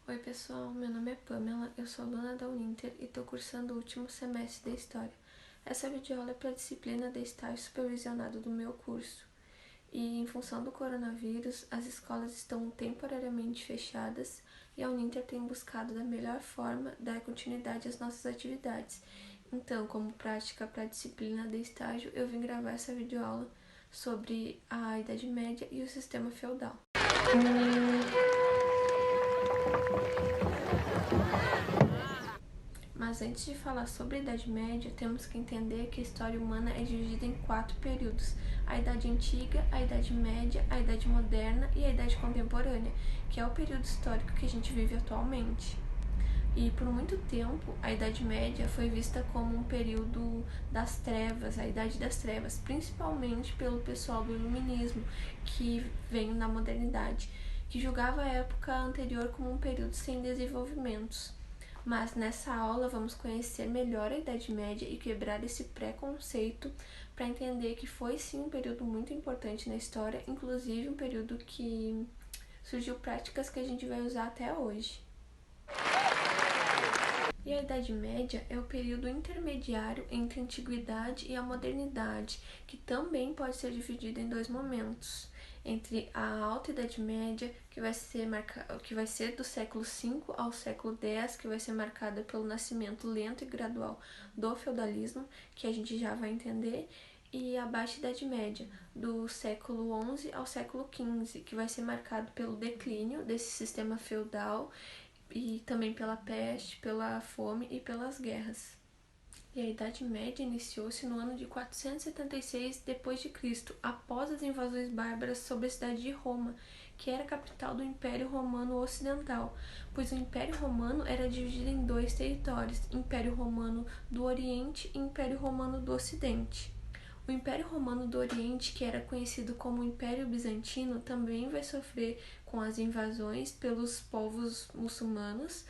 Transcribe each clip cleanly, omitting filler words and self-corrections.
Oi pessoal, meu nome é Pamela, eu sou aluna da Uninter e estou cursando o último semestre de História. Essa videoaula é para a disciplina de estágio supervisionado do meu curso. E em função do coronavírus, as escolas estão temporariamente fechadas e a Uninter tem buscado da melhor forma dar continuidade às nossas atividades. Então, como prática para a disciplina de estágio, eu vim gravar essa videoaula sobre a Idade Média e o sistema feudal. Mas antes de falar sobre a Idade Média, temos que entender que a história humana é dividida em 4 períodos: a Idade Antiga, a Idade Média, a Idade Moderna e a Idade Contemporânea, que é o período histórico que a gente vive atualmente. E por muito tempo, a Idade Média foi vista como um período das trevas, a Idade das Trevas, principalmente pelo pessoal do Iluminismo, que veio na modernidade, que julgava a época anterior como um período sem desenvolvimentos. Mas nessa aula vamos conhecer melhor a Idade Média e quebrar esse preconceito para entender que foi sim um período muito importante na história, inclusive um período que surgiu práticas que a gente vai usar até hoje. E a Idade Média é o período intermediário entre a Antiguidade e a Modernidade, que também pode ser dividido em 2 momentos. Entre a Alta Idade Média, que vai ser do século V ao século X, que vai ser marcada pelo nascimento lento e gradual do feudalismo, que a gente já vai entender, e a Baixa Idade Média, do século XI ao século XV, que vai ser marcado pelo declínio desse sistema feudal e também pela peste, pela fome e pelas guerras. E a Idade Média iniciou-se no ano de 476 d.C., após as invasões bárbaras sobre a cidade de Roma, que era a capital do Império Romano Ocidental, pois o Império Romano era dividido em 2 territórios: Império Romano do Oriente e Império Romano do Ocidente. O Império Romano do Oriente, que era conhecido como Império Bizantino, também vai sofrer com as invasões pelos povos muçulmanos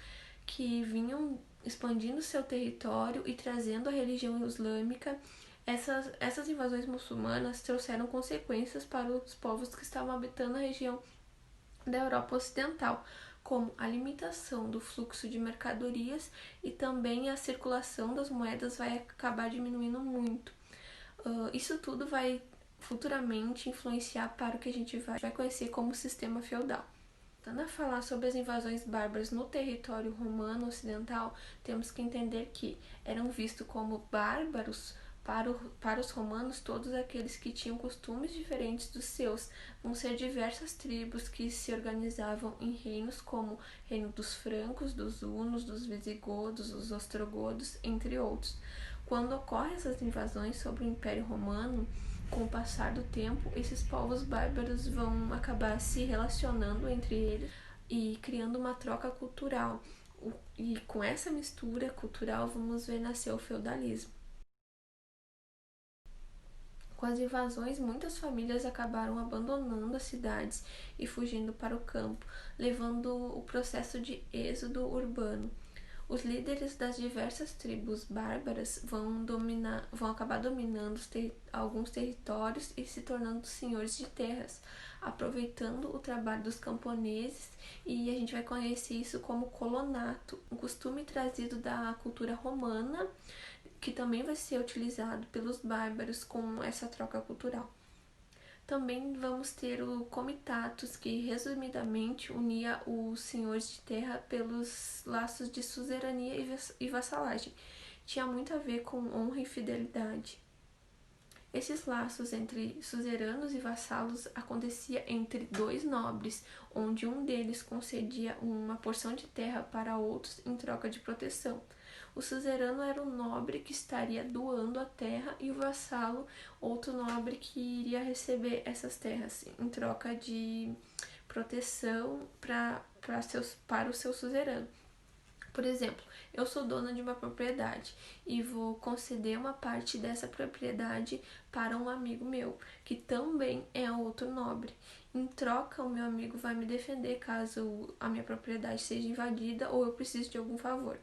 que vinham expandindo seu território e trazendo a religião islâmica. Essas invasões muçulmanas trouxeram consequências para os povos que estavam habitando a região da Europa Ocidental, como a limitação do fluxo de mercadorias e também a circulação das moedas vai acabar diminuindo muito. Isso tudo vai futuramente influenciar para o que a gente vai conhecer como sistema feudal. Voltando a falar sobre as invasões bárbaras no território romano ocidental, temos que entender que eram vistos como bárbaros para os romanos todos aqueles que tinham costumes diferentes dos seus. Vão ser diversas tribos que se organizavam em reinos como reino dos francos, dos hunos, dos visigodos, dos ostrogodos, entre outros. Quando ocorrem essas invasões sobre o Império Romano, com o passar do tempo, esses povos bárbaros vão acabar se relacionando entre eles e criando uma troca cultural. E com essa mistura cultural, vamos ver nascer o feudalismo. Com as invasões, muitas famílias acabaram abandonando as cidades e fugindo para o campo, levando o processo de êxodo urbano. Os líderes das diversas tribos bárbaras vão acabar dominando alguns territórios e se tornando senhores de terras, aproveitando o trabalho dos camponeses, e a gente vai conhecer isso como colonato, um costume trazido da cultura romana, que também vai ser utilizado pelos bárbaros com essa troca cultural. Também vamos ter o comitatus, que resumidamente unia os senhores de terra pelos laços de suzerania e vassalagem. Tinha muito a ver com honra e fidelidade. Esses laços entre suzeranos e vassalos acontecia entre 2 nobres, onde um deles concedia uma porção de terra para outros em troca de proteção. O suzerano era o nobre que estaria doando a terra e o vassalo, outro nobre que iria receber essas terras em troca de proteção para o seu suzerano. Por exemplo, eu sou dona de uma propriedade e vou conceder uma parte dessa propriedade para um amigo meu, que também é outro nobre. Em troca, o meu amigo vai me defender caso a minha propriedade seja invadida ou eu precise de algum favor.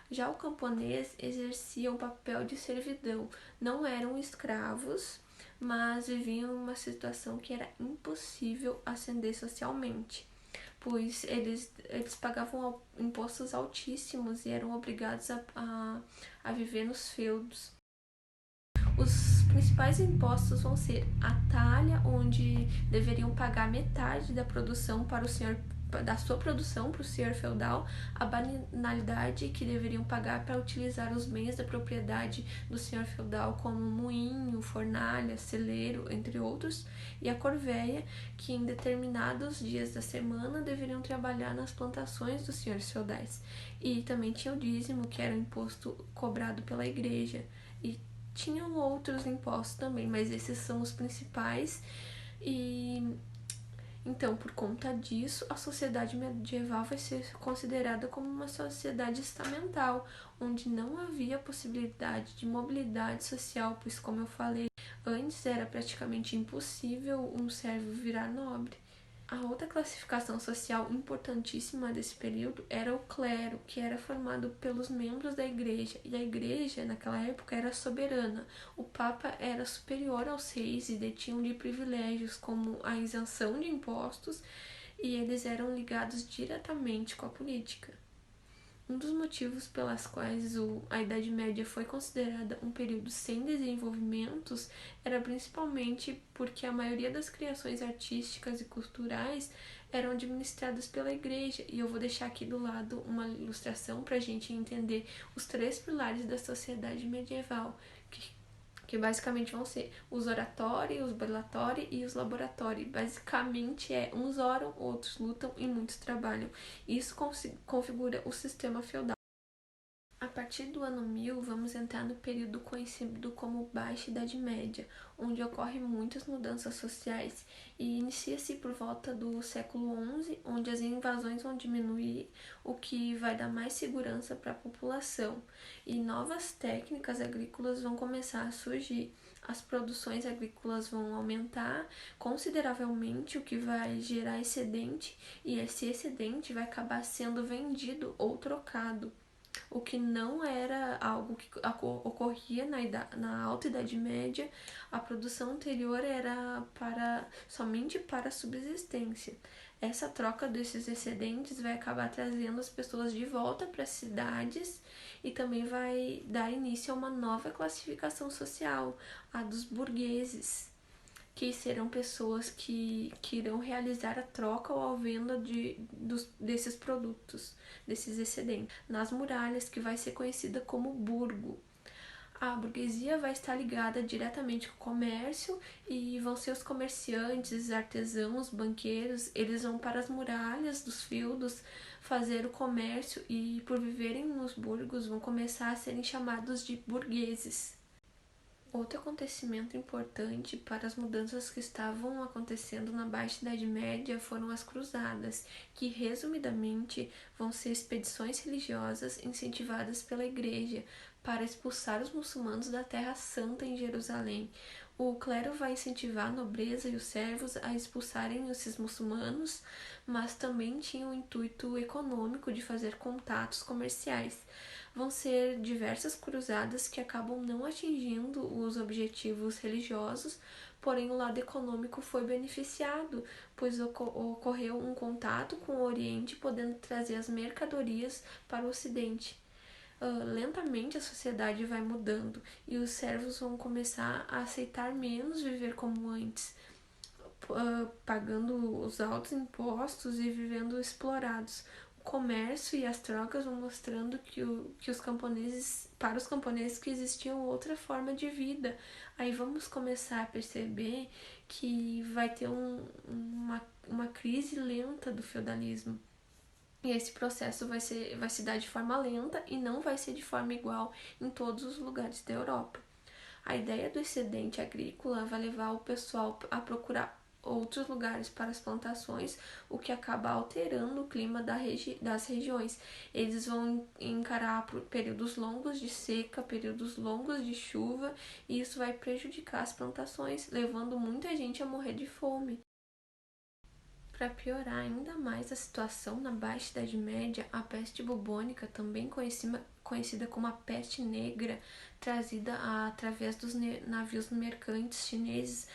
Já o camponês exercia um papel de servidão. Não eram escravos, mas viviam em uma situação que era impossível ascender socialmente. pois eles pagavam impostos altíssimos e eram obrigados a viver nos feudos. Os principais impostos vão ser a talha, onde deveriam pagar metade da produção para o senhor da sua produção para o senhor feudal, a banalidade, que deveriam pagar para utilizar os bens da propriedade do senhor feudal, como moinho, fornalha, celeiro, entre outros, e a corvéia, que em determinados dias da semana deveriam trabalhar nas plantações dos senhores feudais. E também tinha o dízimo, que era o imposto cobrado pela igreja, e tinham outros impostos também, mas esses são os principais. E então, por conta disso, a sociedade medieval vai ser considerada como uma sociedade estamental, onde não havia possibilidade de mobilidade social, pois, como eu falei antes, era praticamente impossível um servo virar nobre. A outra classificação social importantíssima desse período era o clero, que era formado pelos membros da igreja, e a igreja naquela época era soberana. O papa era superior aos reis e detinham de privilégios como a isenção de impostos, e eles eram ligados diretamente com a política. Um dos motivos pelas quais a Idade Média foi considerada um período sem desenvolvimentos era principalmente porque a maioria das criações artísticas e culturais eram administradas pela igreja, e eu vou deixar aqui do lado uma ilustração para a gente entender os 3 pilares da sociedade medieval, que basicamente vão ser os oratórios, os belatórios e os laboratórios. Basicamente uns oram, outros lutam e muitos trabalham. Isso configura o sistema feudal. A partir do ano 1000, vamos entrar no período conhecido como Baixa Idade Média, onde ocorrem muitas mudanças sociais, e inicia-se por volta do século XI, onde as invasões vão diminuir, o que vai dar mais segurança para a população, e novas técnicas agrícolas vão começar a surgir. As produções agrícolas vão aumentar consideravelmente, o que vai gerar excedente, e esse excedente vai acabar sendo vendido ou trocado, o que não era algo que ocorria na Alta Idade Média. A produção anterior era somente para subsistência. Essa troca desses excedentes vai acabar trazendo as pessoas de volta para as cidades, e também vai dar início a uma nova classificação social, a dos burgueses, que serão pessoas que irão realizar a troca ou a venda desses produtos, desses excedentes, nas muralhas, que vai ser conhecida como burgo. A burguesia vai estar ligada diretamente com o comércio, e vão ser os comerciantes, artesãos, banqueiros. Eles vão para as muralhas dos feudos fazer o comércio, e por viverem nos burgos vão começar a serem chamados de burgueses. Outro acontecimento importante para as mudanças que estavam acontecendo na Baixa Idade Média foram as Cruzadas, que resumidamente vão ser expedições religiosas incentivadas pela Igreja para expulsar os muçulmanos da Terra Santa em Jerusalém. O clero vai incentivar a nobreza e os servos a expulsarem esses muçulmanos, mas também tinha o intuito econômico de fazer contatos comerciais. Vão ser diversas cruzadas que acabam não atingindo os objetivos religiosos, porém o lado econômico foi beneficiado, pois ocorreu um contato com o Oriente, podendo trazer as mercadorias para o Ocidente. Lentamente a sociedade vai mudando, e os servos vão começar a aceitar menos viver como antes, pagando os altos impostos e vivendo explorados. O comércio e as trocas vão mostrando que os camponeses, para os camponeses, que existia outra forma de vida. Aí vamos começar a perceber que vai ter uma crise lenta do feudalismo. E esse processo vai se dar de forma lenta e não vai ser de forma igual em todos os lugares da Europa. A ideia do excedente agrícola vai levar o pessoal a procurar outros lugares para as plantações, o que acaba alterando o clima das regiões. Eles vão encarar períodos longos de seca, períodos longos de chuva, e isso vai prejudicar as plantações, levando muita gente a morrer de fome. Para piorar ainda mais a situação na Baixa Idade Média, a peste bubônica, também conhecida como a peste negra, trazida através dos navios mercantes chineses,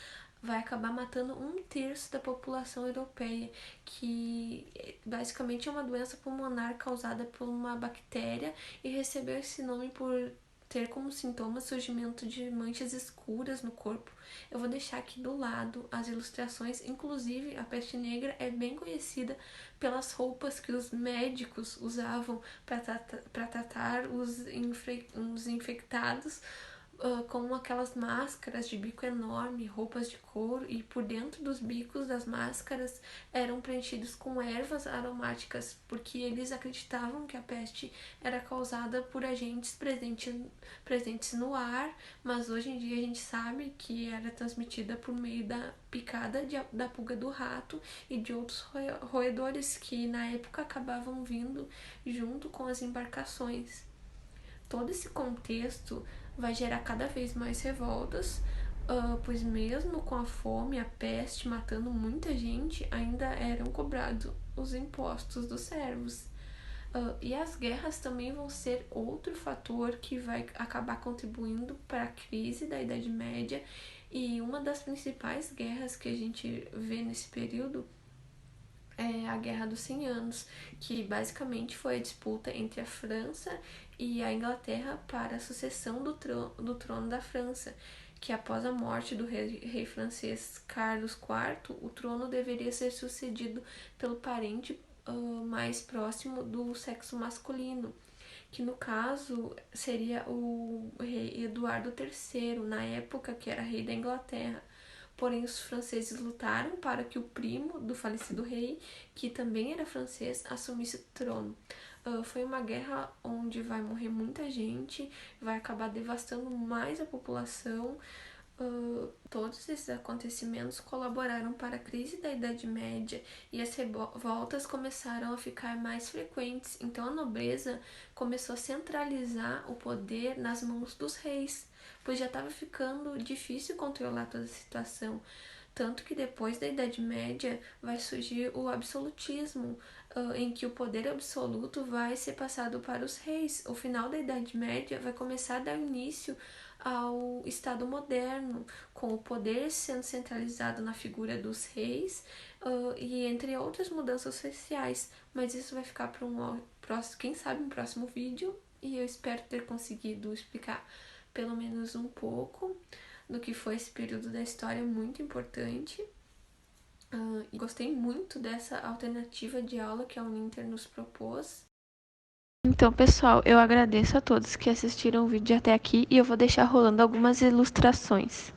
vai acabar matando 1/3 da população europeia, que basicamente é uma doença pulmonar causada por uma bactéria e recebeu esse nome por ter como sintoma surgimento de manchas escuras no corpo. Eu vou deixar aqui do lado as ilustrações, inclusive a peste negra é bem conhecida pelas roupas que os médicos usavam para tratar os infectados, com aquelas máscaras de bico enorme, roupas de couro, e por dentro dos bicos das máscaras eram preenchidos com ervas aromáticas, porque eles acreditavam que a peste era causada por agentes presentes no ar, mas hoje em dia a gente sabe que era transmitida por meio da picada da pulga do rato e de outros roedores que na época acabavam vindo junto com as embarcações. Todo esse contexto vai gerar cada vez mais revoltas, pois mesmo com a fome e a peste matando muita gente, ainda eram cobrados os impostos dos servos. E as guerras também vão ser outro fator que vai acabar contribuindo para a crise da Idade Média, e uma das principais guerras que a gente vê nesse período é a Guerra dos 100 Anos, que basicamente foi a disputa entre a França e a Inglaterra para a sucessão do trono da França, que após a morte do rei francês Carlos IV, o trono deveria ser sucedido pelo parente mais próximo do sexo masculino, que no caso seria o rei Eduardo III, na época que era rei da Inglaterra. Porém, os franceses lutaram para que o primo do falecido rei, que também era francês, assumisse o trono. Foi uma guerra onde vai morrer muita gente, vai acabar devastando mais a população. Todos esses acontecimentos colaboraram para a crise da Idade Média, e as revoltas começaram a ficar mais frequentes. Então a nobreza começou a centralizar o poder nas mãos dos reis, pois já estava ficando difícil controlar toda a situação. Tanto que depois da Idade Média vai surgir o absolutismo, em que o poder absoluto vai ser passado para os reis. O final da Idade Média vai começar a dar início ao Estado moderno, com o poder sendo centralizado na figura dos reis, e entre outras mudanças sociais. Mas isso vai ficar para quem sabe, um próximo vídeo, e eu espero ter conseguido explicar pelo menos um pouco do que foi esse período da história muito importante. Gostei muito dessa alternativa de aula que a Uninter nos propôs. Então, pessoal, eu agradeço a todos que assistiram o vídeo até aqui, e eu vou deixar rolando algumas ilustrações.